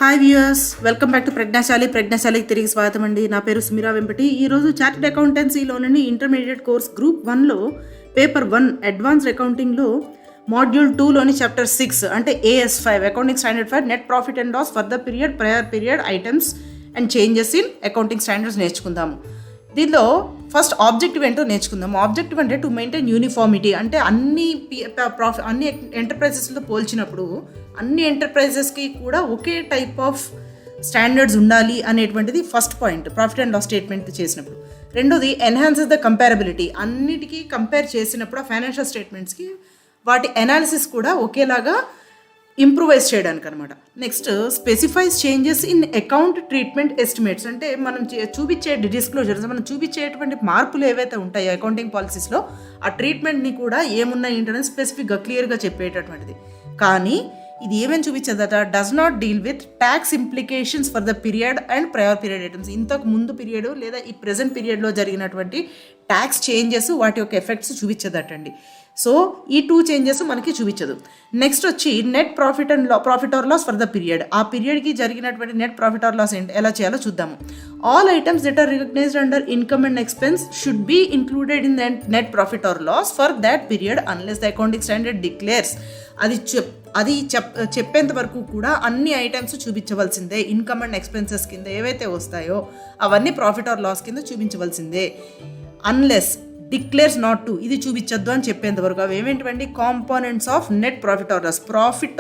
Hi viewers, welcome back to ప్రజ్ఞాశాలికి తిరిగి స్వాగతం అండి. నా పేరు సుమిరా వెంపటి. ఈరోజు చార్టెడ్ అకౌంటెన్సీలోని ఇంటర్మీడియట్ కోర్స్ గ్రూప్ 1లో పేపర్ 1 అడ్వాన్స్డ్ అకౌంటింగ్లో మాడ్యూల్ 2లోని చాప్టర్ 6 అంటే AS5 accounting standard for net profit and loss for the period prior period items and changes in accounting standards నేర్చుకుందాము. దీనిలో ఫస్ట్ ఆబ్జెక్టివ్ ఏంటో నేర్చుకుందాము. ఆబ్జెక్టివ్ అంటే టు మెయింటైన్ యూనిఫార్మిటీ, అంటే అన్ని ఎంటర్ప్రైజెస్లో పోల్చినప్పుడు అన్ని ఎంటర్ప్రైజెస్కి కూడా ఒకే టైప్ ఆఫ్ స్టాండర్డ్స్ ఉండాలి అనేటువంటిది first point profit and loss statement చేసినప్పుడు. రెండోది ఎన్హాన్సెస్ ద కంపారబిలిటీ, అన్నిటికీ కంపేర్ చేసినప్పుడు ఆ ఫైనాన్షియల్ స్టేట్మెంట్స్కి వాటి అనాలిసిస్ కూడా ఒకేలాగా ఇంప్రూవైజ్ చేయడానికి అనమాట. Next specifies changes in account treatment estimates, అంటే మనం చూపించే డిస్క్లోజర్స్, మనం చూపించేటువంటి మార్పులు ఏవైతే ఉంటాయో అకౌంటింగ్ పాలసీస్లో ఆ ట్రీట్మెంట్ని కూడా ఏమున్నాయి ఏంటనేది స్పెసిఫిక్గా క్లియర్గా చెప్పేటటువంటిది. కానీ ఇది ఏమేమి చూపించదట, does not deal with tax implications for the period and prior period items. ఇంతకు ముందు పీరియడ్ లేదా ఈ ప్రెజెంట్ పీరియడ్లో జరిగినటువంటి ట్యాక్స్ చేంజెస్ వాటి యొక్క ఎఫెక్ట్స్ చూపించదటండి. సో ఈ 2 చేంజెస్ మనకి చూపించదు. నెక్స్ట్ వచ్చి net profit or loss for the period, ఆ పీరియడ్కి జరిగినటువంటి నెట్ ప్రాఫిట్ ఆర్ లాస్ ఎలా చేయాలో చూద్దాము. All items that are recognised under income and expense should be included in the net profit or loss for that period unless the accounting standard declares. అది చెప్పేంత వరకు కూడా అన్ని ఐటమ్స్ చూపించవలసిందే. ఇన్కమ్ అండ్ ఎక్స్పెన్సెస్ కింద ఏవైతే వస్తాయో అవన్నీ ప్రాఫిట్ ఆర్ లాస్ కింద చూపించవలసిందే. అన్లెస్ డిక్లేర్స్ నాట్ టు, ఇది చూపించద్దు అని చెప్పేంత వరకు. అవి ఏమేంటివండి, components of net profit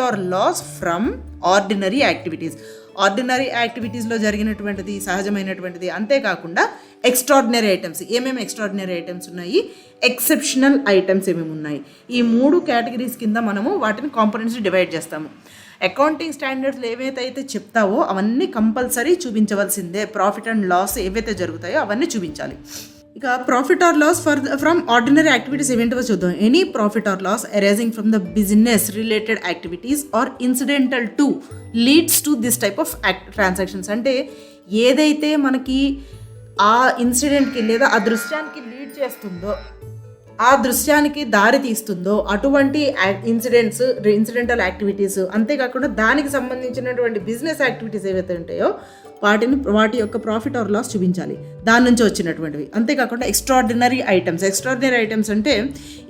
or loss from ordinary యాక్టివిటీస్లో జరిగినటువంటిది సహజమైనటువంటిది. అంతేకాకుండా ఎక్స్ట్రాడినరీ ఐటమ్స్, ఏమేమి ఎక్స్ట్రాడినరీ ఐటమ్స్ ఉన్నాయి, ఎక్సెప్షనల్ ఐటమ్స్ ఏమేమి ఉన్నాయి, ఈ 3 కేటగిరీస్ కింద మనము వాటిని కాంపోనెంట్స్ డివైడ్ చేస్తాము. అకౌంటింగ్ స్టాండర్డ్స్లో ఏవైతే చెప్తావో అవన్నీ కంపల్సరీ చూపించవలసిందే. ప్రాఫిట్ అండ్ లాస్ ఏవైతే జరుగుతాయో అవన్నీ చూపించాలి. ఇక profit or loss from ordinary activities ఏమేంటో చూద్దాం. Any profit or loss arising from the business related activities or incidental to leads to this type of transactions, అంటే ఏదైతే మనకి ఆ ఇన్సిడెంట్కి లేదా ఆ దృశ్యానికి లీడ్ చేస్తుందో, ఆ దృశ్యానికి దారి తీస్తుందో అటువంటి ఇన్సిడెంటల్ యాక్టివిటీస్, అంతేకాకుండా దానికి సంబంధించినటువంటి బిజినెస్ యాక్టివిటీస్ ఏవైతే ఉంటాయో వాటి యొక్క ప్రాఫిట్ ఆర్ లాస్ చూపించాలి, దాని నుంచి వచ్చినటువంటివి. అంతేకాకుండా ఎక్స్ట్రాడినరీ ఐటమ్స్ అంటే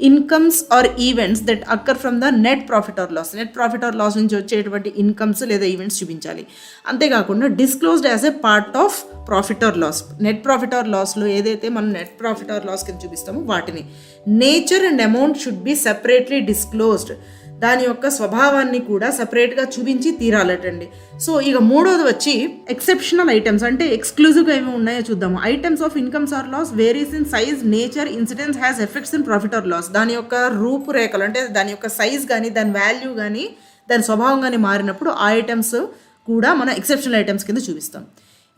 incomes or events that occur from the net profit or loss నుంచి వచ్చేటువంటి ఇన్కమ్స్ లేదా ఈవెంట్స్ చూపించాలి. అంతేకాకుండా disclosed as a part of profit or loss, net profit or లాస్లో ఏదైతే మనం నెట్ ప్రాఫిట్ ఆర్ లాస్ కింద చూపిస్తామో వాటిని. Nature and amount should be separately disclosed, దాని యొక్క స్వభావాన్ని కూడా సపరేట్గా చూపించి తీరాలటండి. సో ఇక మూడోది వచ్చి ఎక్సెప్షనల్ ఐటమ్స్, అంటే ఎక్స్క్లూజివ్గా ఏమి ఉన్నాయో చూద్దాము. Items of incomes or loss varies in size, nature, incidents has effects in profit or loss. దాని యొక్క రూపురేఖలు, అంటే దాని యొక్క సైజ్ కానీ దాని వాల్యూ కానీ దాని స్వభావం కానీ మారినప్పుడు ఆ ఐటమ్స్ కూడా మనం ఎక్సెప్షనల్ ఐటమ్స్ కింద చూపిస్తాం.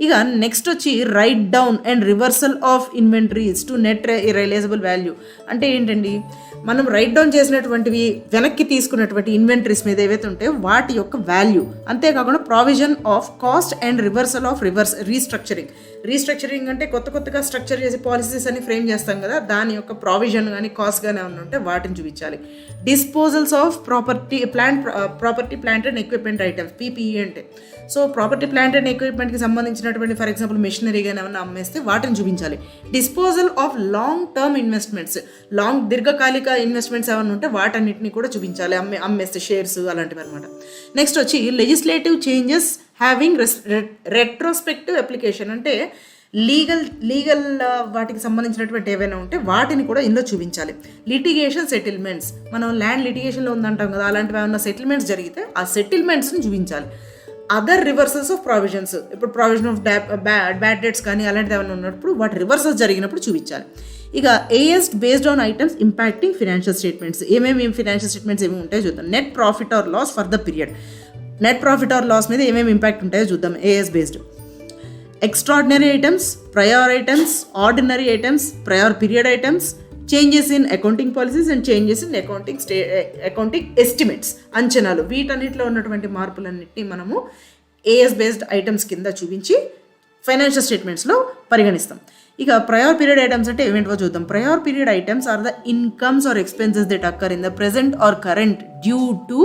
ఇక నెక్స్ట్ వచ్చి right down and reversal of inventories to net realisable value, అంటే ఏంటండి, మనం రైట్ డౌన్ చేసినటువంటివి వెనక్కి తీసుకున్నటువంటి ఇన్వెంటరీస్ మీద ఏవైతే ఉంటాయో వాటి యొక్క వాల్యూ. అంతేకాకుండా provision of cost and reversal of restructuring అంటే కొత్తగా స్ట్రక్చర్ చేసి పాలసీస్ అని ఫ్రేమ్ చేస్తాం కదా, దాని యొక్క ప్రావిజన్ కానీ కాస్ట్ కానీ ఏమన్నా ఉంటే వాటిని చూపించాలి. Disposals of property plant and equipment items, PPE అంటే. సో ప్రాపర్టీ ప్లాంట్ అండ్ ఎక్విప్మెంట్కి సంబంధించినటువంటి ఫర్ ఎగ్జాంపుల్ మెషినరీ కానీ ఏమన్నా అమ్మేస్తే వాటిని చూపించాలి. Disposal of long term investments, దీర్ఘకాలిక ఇన్వెస్ట్మెంట్స్ ఏమైనా ఉంటే వాటన్నిటిని కూడా చూపించాలి, అమ్మేస్తే షేర్స్ అలాంటివి అనమాట. నెక్స్ట్ వచ్చి legislative changes having retrospective application, అంటే లీగల్ వాటికి సంబంధించినటువంటి ఏవైనా ఉంటే వాటిని కూడా ఇందులో చూపించాలి. లిటిగేషన్ సెటిల్మెంట్స్, మనం ల్యాండ్ లిటిగేషన్లో ఉందంటాం కదా, అలాంటివి ఏమైనా సెటిల్మెంట్స్ జరిగితే ఆ సెటిల్మెంట్స్ని చూపించాలి. అదర్ రివర్సల్స్ ఆఫ్ ప్రావిజన్స్, ఇప్పుడు ప్రావిజన్ ఆఫ్ బ్యాడ్ డెట్స్ కానీ అలాంటివి ఏమైనా ఉన్నప్పుడు వాటి రివర్సల్స్ జరిగినప్పుడు చూపించాలి. ఇక AS based on items impacting financial statements, ఏమేమి ఫినాన్షియల్ స్టేట్మెంట్స్ ఏమేమి ఉంటాయో చూద్దాం. Net profit or loss for the period, net profit or loss మీద ఏమేమి ఇంపాక్ట్ ఉంటాయో చూద్దాం. AS based extraordinary items, prior items, ordinary items, prior period items, changes in accounting policies and changes in accounting estimates, అంచనాలు. వీటన్నిటిలో ఉన్నటువంటి మార్పులన్నింటినీ మనము AS based items కింద చూపించి ఫైనాన్షియల్ స్టేట్మెంట్స్లో పరిగణిస్తాం. ఇక ప్రయర్ పీరియడ్ ఐటమ్స్ అంటే ఏమేంటో చూద్దాం. Prior period items are the incomes or expenses that occur in the present or current due to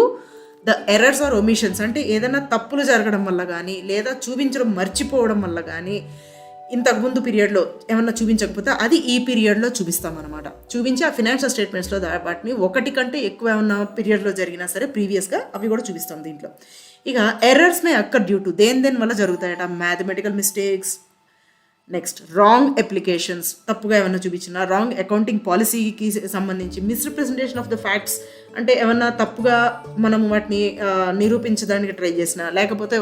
the errors or omissions అంటే ఏదైనా తప్పులు జరగడం వల్ల కానీ లేదా చూపించడం మర్చిపోవడం వల్ల కానీ ఇంతకుముందు పీరియడ్లో ఏమన్నా చూపించకపోతే అది ఈ పీరియడ్లో చూపిస్తామన్నమాట. చూపించి ఆ ఫినాన్షియల్ స్టేట్మెంట్స్లో వాటిని ఒకటి కంటే ఎక్కువ ఏమన్నా పీరియడ్లో జరిగినా సరే ప్రీవియస్గా అవి కూడా చూపిస్తాం దీంట్లో. ఇక errors may occur due to దేని వల్ల జరుగుతాయట, mathematical mistakes, next wrong applications, తప్పుగా ఏమన్నా చూపించినా, రాంగ్ అకౌంటింగ్ పాలసీకి సంబంధించి మిస్రిప్రజెంటేషన్ ఆఫ్ ద ఫ్యాక్ట్స్ అంటే ఏమన్నా తప్పుగా మనం వాటిని నిరూపించడానికి ట్రై చేసిన, లేకపోతే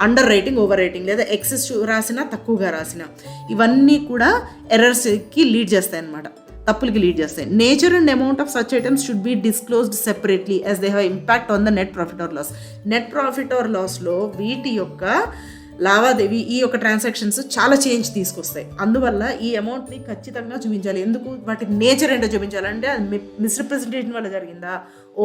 అండర్ రైటింగ్ ఓవర్ రైటింగ్ లేదా ఎక్సెస్ రాసినా తక్కువగా రాసిన, ఇవన్నీ కూడా ఎర్రర్స్కి లీడ్ చేస్తాయి అన్నమాట, తప్పులకి లీడ్ చేస్తాయి. Nature and amount of such items should be disclosed separately as they have impact on the net profit or loss. Net profit or లాస్లో వీటి యొక్క లావాదేవీ ఈ యొక్క ట్రాన్సాక్షన్స్ చాలా చేంజ్ తీసుకొస్తాయి. అందువల్ల ఈ అమౌంట్ని ఖచ్చితంగా చూపించాలి. ఎందుకు, వాటి నేచర్ ఏంటో చూపించాలంటే అది మిస్రిప్రజెంటేషన్ వల్ల జరిగిందా,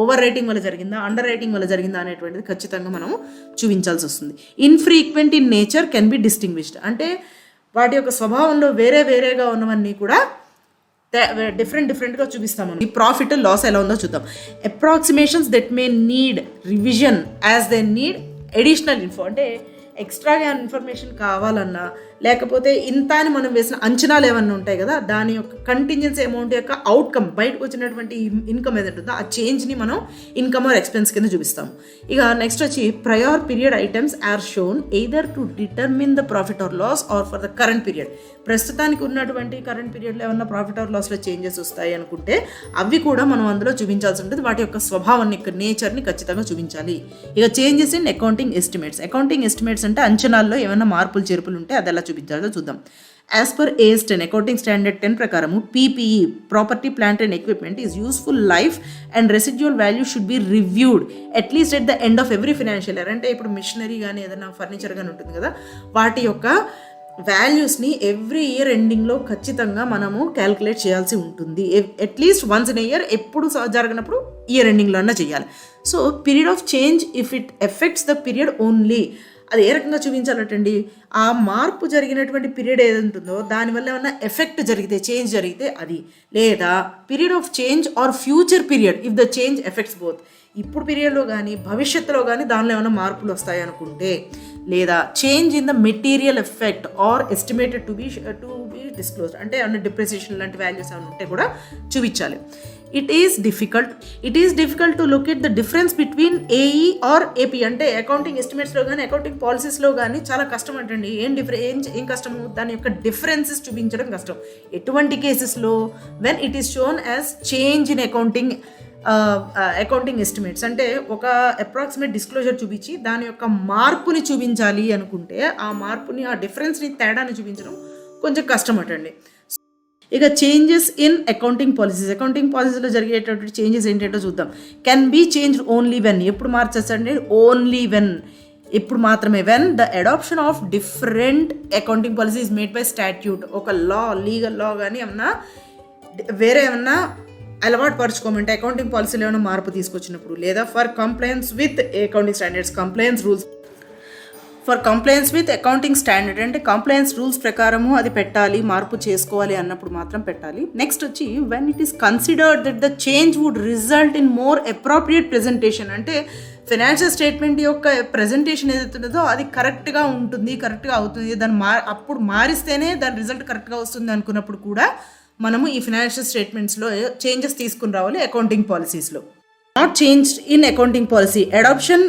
ఓవర్ రైటింగ్ వల్ల జరిగిందా, అండర్ రైటింగ్ వల్ల జరిగిందా అనేటువంటిది ఖచ్చితంగా మనం చూపించాల్సి వస్తుంది. Infrequent in nature can be distinguished అంటే వాటి యొక్క స్వభావంలో వేరేగా ఉన్నవన్నీ కూడా డిఫరెంట్గా చూపిస్తాము. ఈ ప్రాఫిట్ లాస్ ఎలా ఉందో చూద్దాం. Approximations that may need revision as they need additional info అంటే ఎక్స్ట్రాగా ఇన్ఫర్మేషన్ కావాలన్నా లేకపోతే ఇంత అని మనం వేసిన అంచనాలు ఏమన్నా ఉంటాయి కదా, దాని యొక్క కంటింజెన్సీ అమౌంట్ యొక్క అవుట్కమ్ బయటకు వచ్చినటువంటి ఇన్కమ్ ఏదైతే ఉందో ఆ చేంజ్ని మనం ఇన్కమ్ ఆర్ ఎక్స్పెన్స్ కింద చూపిస్తాము. ఇక నెక్స్ట్ వచ్చి prior period items are shown either to determine the profit or loss or for the current period. ప్రస్తుతానికి ఉన్నటువంటి కరెంట్ పీరియడ్లో ఏమన్నా ప్రాఫిట్ ఆర్ లాస్లో చేంజెస్ వస్తాయి అనుకుంటే అవి కూడా మనం అందులో చూపించాల్సి ఉంటుంది. వాటి యొక్క స్వభావాన్ని నేచర్ని ఖచ్చితంగా చూపించాలి. ఇక changes in accounting estimates. Accounting estimates అంటే అంచనాల్లో ఏమైనా మార్పులు చేర్పులు ఉంటే అది ఎలా చూపించాలో చూద్దాం. As per AS 10 accounting standard 10 ప్రకారము PPE property plant and equipment is useful life and residual value should be reviewed at least at the end of every financial year. అంటే ఇప్పుడు మిషనరీ కానీ ఏదైనా ఫర్నిచర్ కానీ ఉంటుంది కదా, వాటి యొక్క వాల్యూస్ని ఎవ్రీ ఇయర్ ఎండింగ్లో ఖచ్చితంగా మనము క్యాల్కులేట్ చేయాల్సి ఉంటుంది. అట్లీస్ట్ వన్స్ ఇన్ ఇయర్, ఎప్పుడు జరగనప్పుడు ఇయర్ ఎండింగ్లో అన్నా చేయాలి. So period of change if it effects the period only, అది ఏ రకంగా చూపించాలంటండి, ఆ మార్పు జరిగినటువంటి పీరియడ్ ఏది ఉంటుందో దానివల్ల ఏమన్నా ఎఫెక్ట్ జరిగితే, చేంజ్ జరిగితే అది, లేదా period of change or future period if the change affects both, ఇప్పుడు పీరియడ్లో కానీ భవిష్యత్తులో కానీ దానిలో ఏమైనా మార్పులు వస్తాయి అనుకుంటే, లేదా change in the material effect or estimated to be disclosed అంటే ఏమన్నా డిప్రిసియేషన్ లాంటి వాల్యూస్ ఏమైనా ఉంటే కూడా చూపించాలి. It is difficult to look at the difference between AE or AP అంటే అకౌంటింగ్ ఎస్టిమేట్స్లో కానీ అకౌంటింగ్ పాలసీస్లో కానీ చాలా కష్టం అంటండి. ఏం కష్టము, దాని యొక్క డిఫరెన్సెస్ చూపించడం కష్టం. ఎటువంటి కేసెస్లో, when it is shown as change in accounting estimates అంటే ఒక అప్రాక్సిమేట్ డిస్క్లోజర్ చూపించి దాని యొక్క మార్పుని చూపించాలి అనుకుంటే ఆ మార్పుని, ఆ డిఫరెన్స్ని, తేడాని చూపించడం కొంచెం కష్టం అటండి. ఇక చేంజెస్ ఇన్ అకౌంటింగ్ పాలసీలో జరిగేటటువంటి చేంజెస్ ఏంటంటో చూద్దాం. Can be change only when, ఎప్పుడు మార్చండి, ఓన్లీ వెన్, ఇప్పుడు మాత్రమే, when the adoption of different accounting policy is made by statute, ఒక లీగల్ లా కానీ ఏమన్నా వేరే ఏమన్నా అలవాటు పరుచుకోమంటే అకౌంటింగ్ పాలసీలో ఏమైనా మార్పు తీసుకొచ్చినప్పుడు, లేదా for complains with accounting standards, complains with accounting standard అంటే కంప్లైన్స్ రూల్స్ ప్రకారము అది పెట్టాలి, మార్పు చేసుకోవాలి అన్నప్పుడు మాత్రం పెట్టాలి. నెక్స్ట్ వచ్చి when it is considered that the change would result in more appropriate presentation అంటే ఫైనాన్షియల్ స్టేట్మెంట్ యొక్క ప్రెజెంటేషన్ ఏదైతే ఉంటుందో అది కరెక్ట్గా అవుతుంది, అప్పుడు మారిస్తేనే దాని రిజల్ట్ కరెక్ట్గా వస్తుంది అనుకున్నప్పుడు కూడా మనము ఈ ఫైనాన్షియల్ స్టేట్మెంట్స్లో చేంజెస్ తీసుకుని రావాలి. అకౌంటింగ్ పాలసీస్లో not changed in accounting policy adoption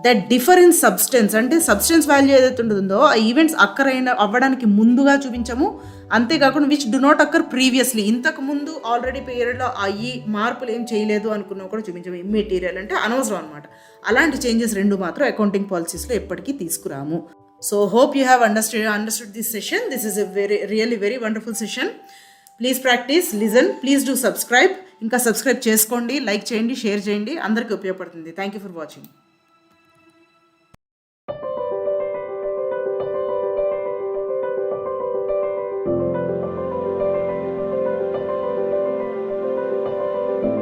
that differ in substance అంటే సబ్స్టెన్స్ వాల్యూ ఏదైతే ఉంటుందో ఆ ఈవెంట్స్ అవ్వడానికి ముందుగా చూపించము, అంతేకాకుండా which do not occur previously, ఇంతకు ముందు ఆల్రెడీ పీరియడ్లో ఈ మార్పులు ఏం చేయలేదు అనుకున్నా కూడా చూపించము. ఇమ్మెటీరియల్ అంటే అనవసరం అనమాట. అలాంటి చేంజెస్ రెండు మాత్రం అకౌంటింగ్ పాలసీస్లో ఎప్పటికీ తీసుకురాము. So hope you have understood this session. This is a very wonderful session. Please practice, listen, please do subscribe. ఇంకా సబ్స్క్రైబ్ చేసుకోండి, లైక్ చేయండి, షేర్ చేయండి, అందరికీ ఉపయోగపడుతుంది. Thank you for watching.